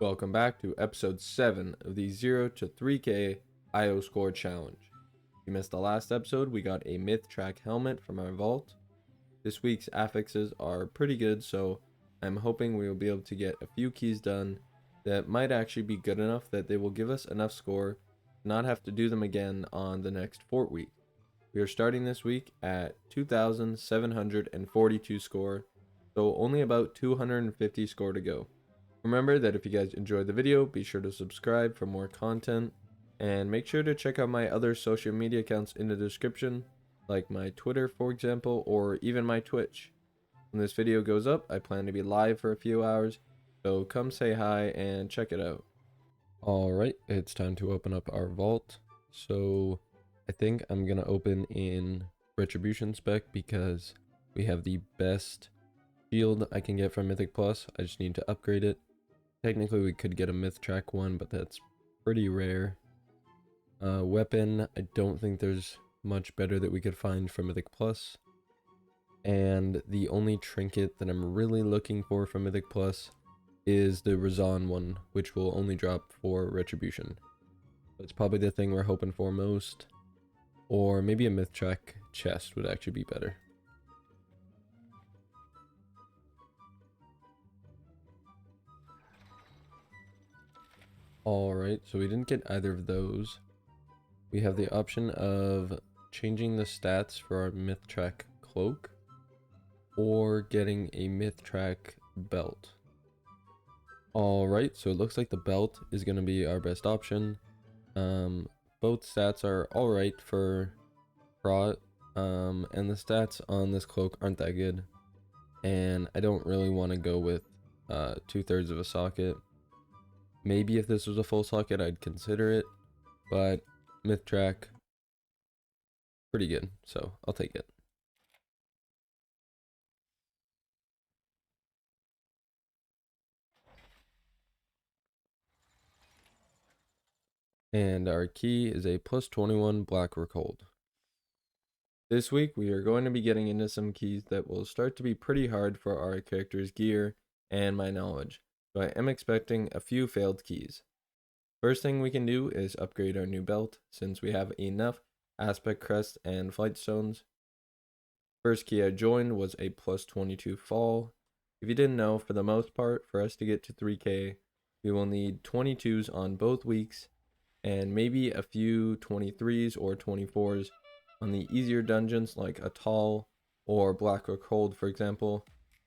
Welcome back to episode 7 of the 0 to 3k IO score challenge. If you missed the last episode, we got a myth track helmet from our vault. This week's affixes are pretty good, so I'm hoping we will be able to get a few keys done that might actually be good enough that they will give us enough score to not have to do them again on the next fort week. We are starting this week at 2,742 score, so only about 250 score to go. Remember that if you guys enjoyed the video, be sure to subscribe for more content, and make sure to check out my other social media accounts in the description, like my Twitter for example, or even my Twitch. When this video goes up, I plan to be live for a few hours, so come say hi and check it out. Alright, it's time to open up our vault. So I think I'm gonna open in Retribution spec because we have the best shield I can get from Mythic Plus. I just need to upgrade it. Technically we could get a myth track one, but that's pretty rare. Weapon, I don't think there's much better that we could find from Mythic Plus. And the only trinket that I'm really looking for from Mythic Plus is the Razan one, which will only drop for Retribution. That's probably the thing we're hoping for most. Or maybe a myth track chest would actually be better. Alright, so we didn't get either of those. We have the option of changing the stats for our myth track cloak or getting a myth track belt. Alright, so it looks like the belt is going to be our best option. Both stats are alright for prot, and the stats on this cloak aren't that good. And I don't really want to go with 2/3 of a socket. Maybe if this was a full socket, I'd consider it, but myth track, pretty good, so I'll take it. And our key is a +21 Black Rockhold. This week we are going to be getting into some keys that will start to be pretty hard for our character's gear and my knowledge, so I am expecting a few failed keys. First thing we can do is upgrade our new belt, since we have enough aspect crest and flight stones. First key I joined was a +22 fall. If you didn't know, for the most part, for us to get to 3k, we will need 22s on both weeks, and maybe a few 23s or 24s on the easier dungeons like Atal or Black Rockhold, for example,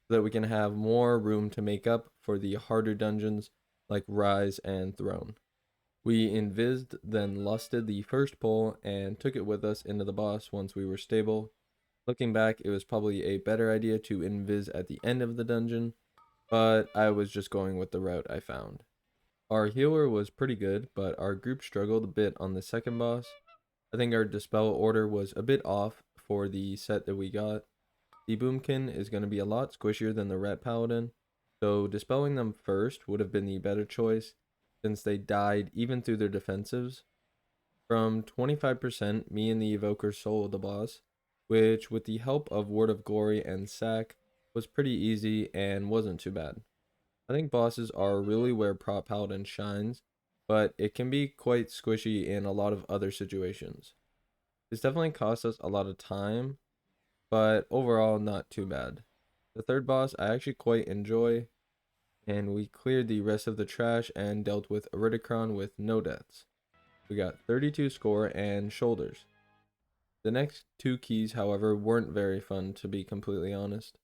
so that we can have more room to make up for the harder dungeons like Rise and Throne. We invised, then lusted the first pull and took it with us into the boss once we were stable. Looking back, it was probably a better idea to invis at the end of the dungeon, but I was just going with the route I found. Our healer was pretty good, but our group struggled a bit on the second boss. I think our dispel order was a bit off for the set that we got. The Boomkin is going to be a lot squishier than the Rat Paladin, so dispelling them first would have been the better choice, since they died even through their defensives. From 25%, me and the Evoker soloed the boss, which with the help of Word of Glory and Sack was pretty easy and wasn't too bad. I think bosses are really where Prot Paladin shines, but it can be quite squishy in a lot of other situations. This definitely cost us a lot of time, but overall not too bad. The third boss I actually quite enjoy, and we cleared the rest of the trash and dealt with Eridicron with no deaths. We got 32 score and shoulders. The next two keys, however, weren't very fun, to be completely honest.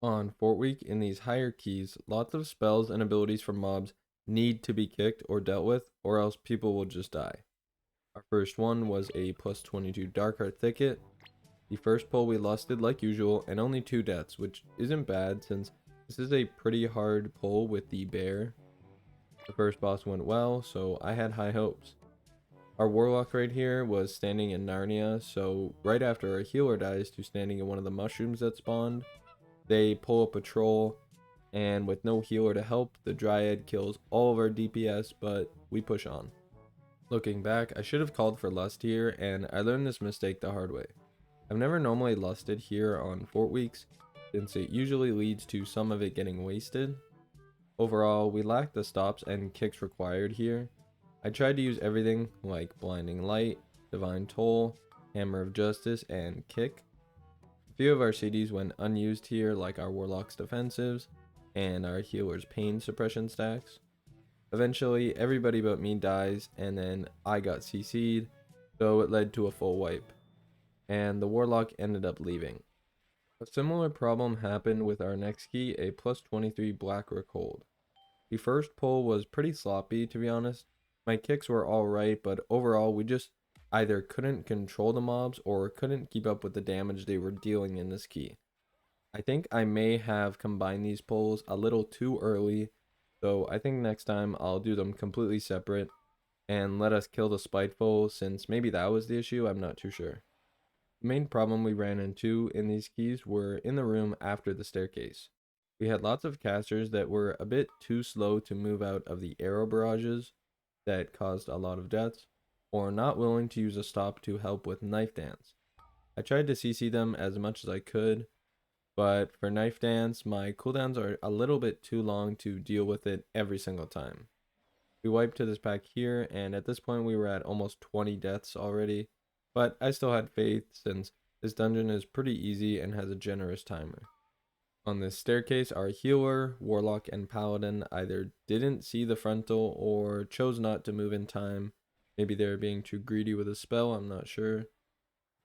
On Fort Week, in these higher keys, lots of spells and abilities from mobs need to be kicked or dealt with, or else people will just die. Our first one was a +22 Darkheart Thicket. The first pull we lusted like usual, and only 2 deaths, which isn't bad since this is a pretty hard pull with the bear. The first boss went well, so I had high hopes. Our warlock right here was standing in Narnia, so right after our healer dies to standing in one of the mushrooms that spawned, they pull a patrol, and with no healer to help, the Dryad kills all of our DPS, but we push on. Looking back, I should have called for lust here, and I learned this mistake the hard way. I've never normally lusted here on Fort Weeks, since it usually leads to some of it getting wasted. Overall, we lacked the stops and kicks required here. I tried to use everything like Blinding Light, Divine Toll, Hammer of Justice, and Kick. A few of our CDs went unused here, like our Warlock's Defensives and our Healer's Pain Suppression stacks. Eventually, everybody but me dies, and then I got CC'd, so it led to a full wipe, and the Warlock ended up leaving. A similar problem happened with our next key, a plus 23 Black Recold. The first pull was pretty sloppy, to be honest. My kicks were alright, but overall we just either couldn't control the mobs or couldn't keep up with the damage they were dealing in this key. I think I may have combined these pulls a little too early, so I think next time I'll do them completely separate and let us kill the Spiteful, since maybe that was the issue, I'm not too sure. The main problem we ran into in these keys were in the room after the staircase. We had lots of casters that were a bit too slow to move out of the arrow barrages that caused a lot of deaths, or not willing to use a stop to help with knife dance. I tried to CC them as much as I could, but for knife dance, my cooldowns are a little bit too long to deal with it every single time. We wiped to this pack here, and at this point we were at almost 20 deaths already, but I still had faith since this dungeon is pretty easy and has a generous timer. On this staircase, our healer, warlock, and paladin either didn't see the frontal or chose not to move in time. Maybe they were being too greedy with a spell, I'm not sure. A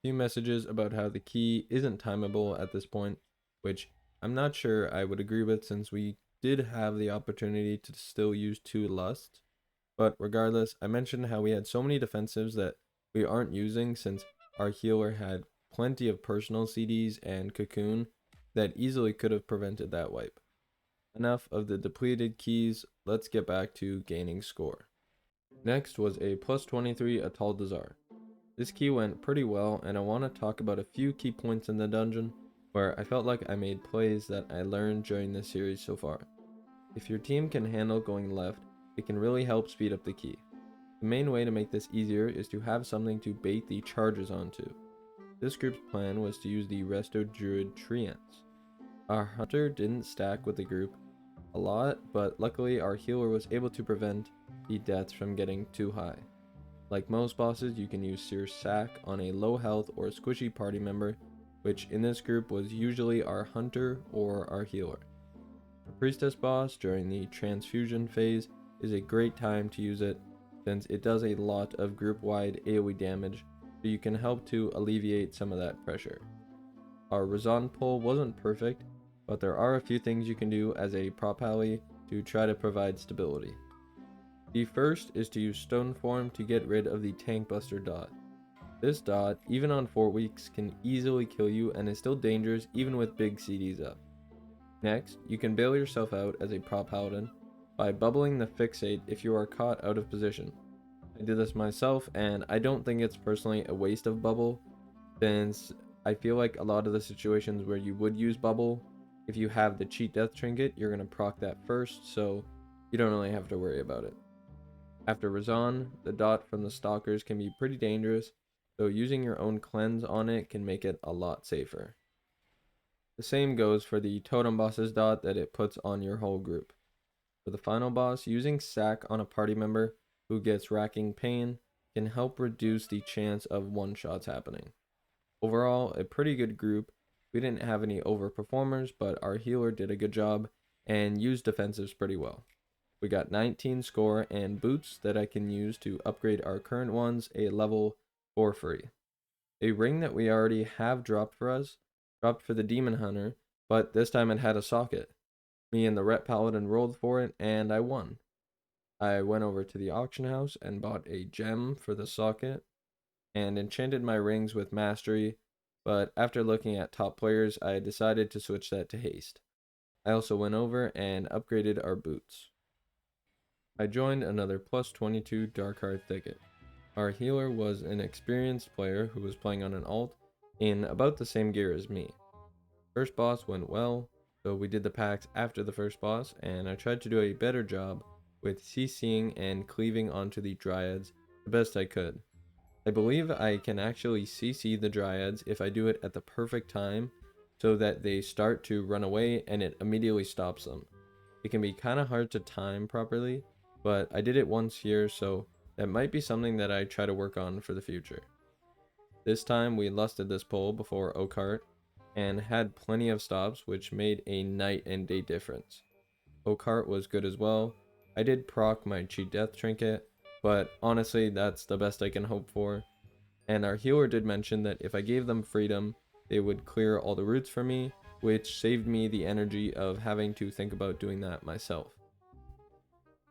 few messages about how the key isn't timeable at this point, which I'm not sure I would agree with, since we did have the opportunity to still use 2 lusts. But regardless, I mentioned how we had so many defensives that we aren't using, since our healer had plenty of personal CDs and cocoon that easily could have prevented that wipe. Enough of the depleted keys, let's get back to gaining score. Next was a plus 23 Atal'Dazar. This key went pretty well, and I want to talk about a few key points in the dungeon where I felt like I made plays that I learned during this series so far. If your team can handle going left, it can really help speed up the key. The main way to make this easier is to have something to bait the charges onto. This group's plan was to use the Resto Druid Treants. Our hunter didn't stack with the group a lot, but luckily our healer was able to prevent the deaths from getting too high. Like most bosses, you can use Seer Sack on a low health or squishy party member, which in this group was usually our hunter or our healer. The priestess boss during the transfusion phase is a great time to use it, since it does a lot of group-wide AoE damage, so you can help to alleviate some of that pressure. Our Razan pull wasn't perfect, but there are a few things you can do as a prop ally to try to provide stability. The first is to use Stone Form to get rid of the Tank Buster dot. This dot, even on 4 weeks, can easily kill you and is still dangerous even with big CDs up. Next, you can bail yourself out as a prop paladin by bubbling the fixate if you are caught out of position. I did this myself, and I don't think it's personally a waste of bubble, since I feel like a lot of the situations where you would use bubble, if you have the cheat death trinket, you're going to proc that first, so you don't really have to worry about it. After Razan, the dot from the stalkers can be pretty dangerous, so using your own cleanse on it can make it a lot safer. The same goes for the totem boss's dot that it puts on your whole group. For the final boss, using sack on a party member who gets racking pain can help reduce the chance of one-shots happening. Overall, a pretty good group. We didn't have any overperformers, but our healer did a good job and used defensives pretty well. We got 19 score and boots that I can use to upgrade our current ones a level for free. A ring that we already have dropped for us, dropped for the Demon Hunter, but this time it had a socket. Me and the Ret Paladin rolled for it, and I won. I went over to the auction house and bought a gem for the socket, and enchanted my rings with mastery, but after looking at top players, I decided to switch that to haste. I also went over and upgraded our boots. I joined another plus 22 Darkheart Thicket. Our healer was an experienced player who was playing on an alt in about the same gear as me. First boss went well, so we did the packs after the first boss, and I tried to do a better job with CCing and cleaving onto the dryads the best I could. I believe I can actually CC the dryads if I do it at the perfect time, so that they start to run away and it immediately stops them. It can be kind of hard to time properly, but I did it once here, so that might be something that I try to work on for the future. This time we lusted this pole before Oakheart and had plenty of stops, which made a night and day difference. Oakheart was good as well. I did proc my cheat death trinket, but honestly that's the best I can hope for. And our healer did mention that if I gave them freedom, they would clear all the roots for me, which saved me the energy of having to think about doing that myself.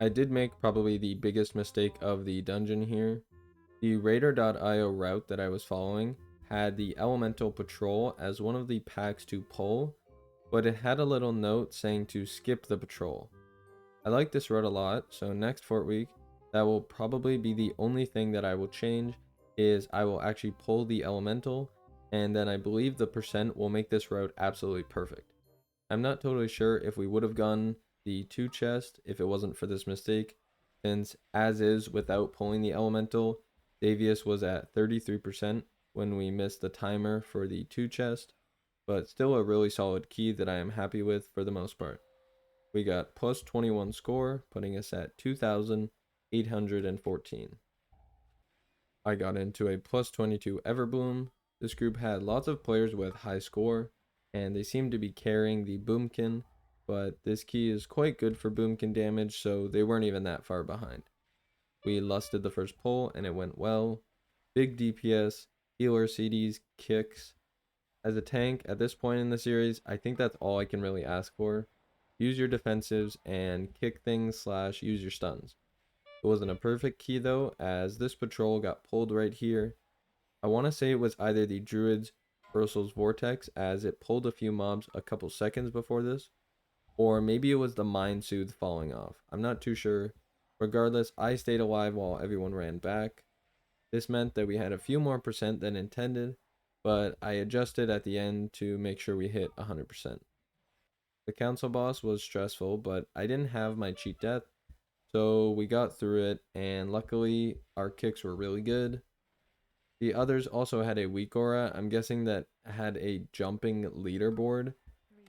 I did make probably the biggest mistake of the dungeon here. The Raider.io route that I was following had the Elemental Patrol as one of the packs to pull, but it had a little note saying to skip the patrol. I like this route a lot, so next Fort Week, that will probably be the only thing that I will change, is I will actually pull the Elemental, and then I believe the percent will make this route absolutely perfect. I'm not totally sure if we would have gone the 2 chest if it wasn't for this mistake, since as is without pulling the Elemental, Davius was at 33% when we missed the timer for the 2 chest, but still a really solid key that I am happy with for the most part. We got plus 21 score, putting us at 2,814. I got into a plus 22 Everbloom. This group had lots of players with high score, and they seemed to be carrying the Boomkin, but this key is quite good for Boomkin damage, so they weren't even that far behind. We lusted the first pull, and it went well. Big DPS, healer CDs, kicks. As a tank, at this point in the series, I think that's all I can really ask for. Use your defensives and kick things / use your stuns. It wasn't a perfect key though, as this patrol got pulled right here. I want to say it was either the Druid's Ursul's Vortex, as it pulled a few mobs a couple seconds before this, or maybe it was the Mind Soothe falling off. I'm not too sure. Regardless, I stayed alive while everyone ran back. This meant that we had a few more percent than intended, but I adjusted at the end to make sure we hit 100%. The council boss was stressful, but I didn't have my cheat death, so we got through it, and luckily our kicks were really good. The others also had a weak aura. I'm guessing that had a jumping leaderboard,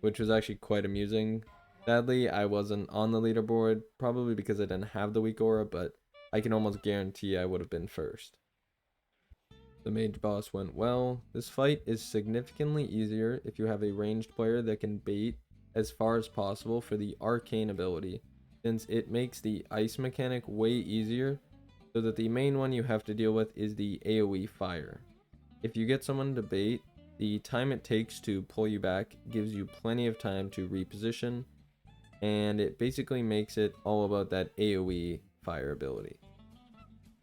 which was actually quite amusing. Sadly, I wasn't on the leaderboard, probably because I didn't have the weak aura, but I can almost guarantee I would have been first. The mage boss went well. This fight is significantly easier if you have a ranged player that can bait as far as possible for the arcane ability, since it makes the ice mechanic way easier, so that the main one you have to deal with is the AoE fire. If you get someone to bait, the time it takes to pull you back gives you plenty of time to reposition, and it basically makes it all about that AoE fire ability.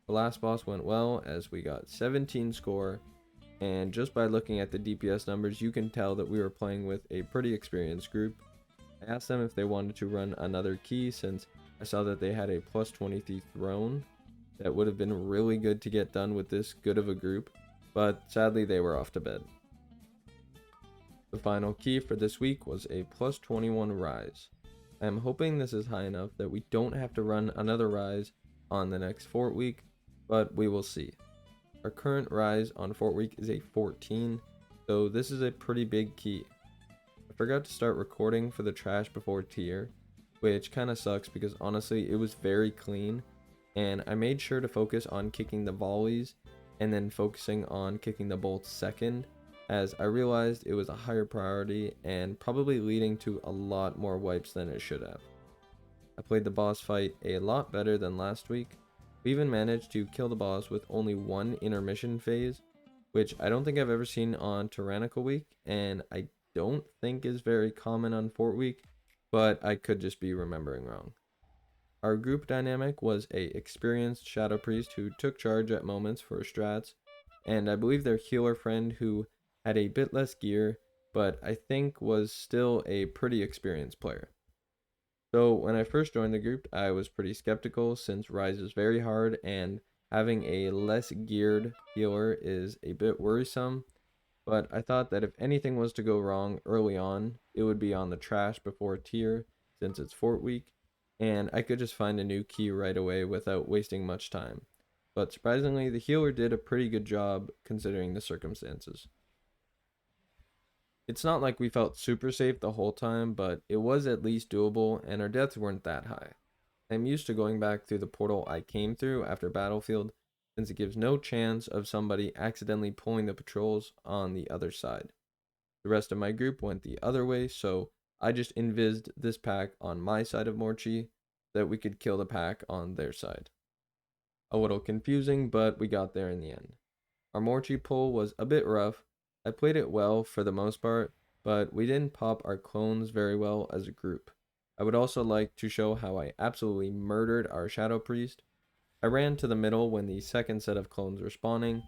The last boss went well, as we got 17 score, and just by looking at the DPS numbers you can tell that we were playing with a pretty experienced group. I asked them if they wanted to run another key, since I saw that they had a plus 23 throne that would have been really good to get done with this good of a group, but sadly they were off to bed. The final key for this week was a plus 21 rise. I am hoping this is high enough that we don't have to run another rise on the next Fort Week, but we will see. Our current rise on Fort Week is a 14, so this is a pretty big key. I forgot to start recording for the trash before tier, which kind of sucks because honestly it was very clean, and I made sure to focus on kicking the volleys and then focusing on kicking the bolts second, as I realized it was a higher priority and probably leading to a lot more wipes than it should have. I played the boss fight a lot better than last week. We even managed to kill the boss with only one intermission phase, which I don't think I've ever seen on Tyrannical Week, and I don't think is very common on Fort Week, but I could just be remembering wrong. Our group dynamic was a experienced Shadow Priest who took charge at moments for strats, and I believe their healer friend who had a bit less gear, but I think was still a pretty experienced player. So when I first joined the group, I was pretty skeptical since Rise is very hard and having a less geared healer is a bit worrisome, but I thought that if anything was to go wrong early on, it would be on the trash before tier since it's Fort Week, and I could just find a new key right away without wasting much time. But surprisingly, the healer did a pretty good job considering the circumstances. It's not like we felt super safe the whole time, but it was at least doable and our deaths weren't that high. I'm used to going back through the portal I came through after Battlefield, since it gives no chance of somebody accidentally pulling the patrols on the other side. The rest of my group went the other way, so I just invised this pack on my side of Morchi so that we could kill the pack on their side. A little confusing, but we got there in the end. Our Morchi pull was a bit rough. I played it well for the most part, but we didn't pop our clones very well as a group. I would also like to show how I absolutely murdered our Shadow Priest. I ran to the middle when the second set of clones were spawning,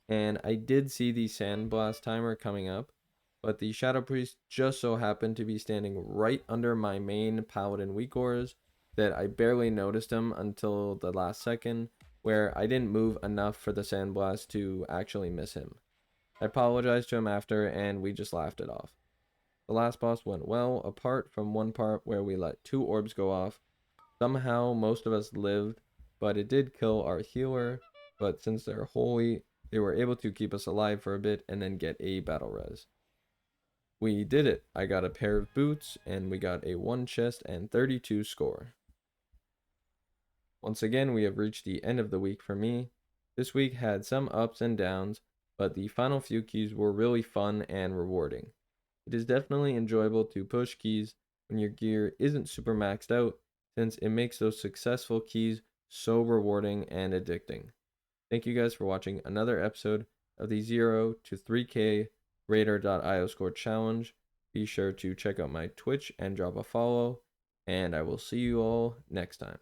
and I did see the Sandblast timer coming up, but the Shadow Priest just so happened to be standing right under my main Paladin weak auras that I barely noticed him until the last second, where I didn't move enough for the Sandblast to actually miss him. I apologized to him after, and we just laughed it off. The last boss went well, apart from one part where we let 2 orbs go off. Somehow, most of us lived, but it did kill our healer, but since they're holy, they were able to keep us alive for a bit and then get a battle res. We did it. I got a pair of boots, and we got a 1 chest and 32 score. Once again, we have reached the end of the week for me. This week had some ups and downs, but the final few keys were really fun and rewarding. It is definitely enjoyable to push keys when your gear isn't super maxed out, since it makes those successful keys so rewarding and addicting. Thank you guys for watching another episode of the 0 to 3K Radar.io score challenge. Be sure to check out my Twitch and drop a follow, and I will see you all next time.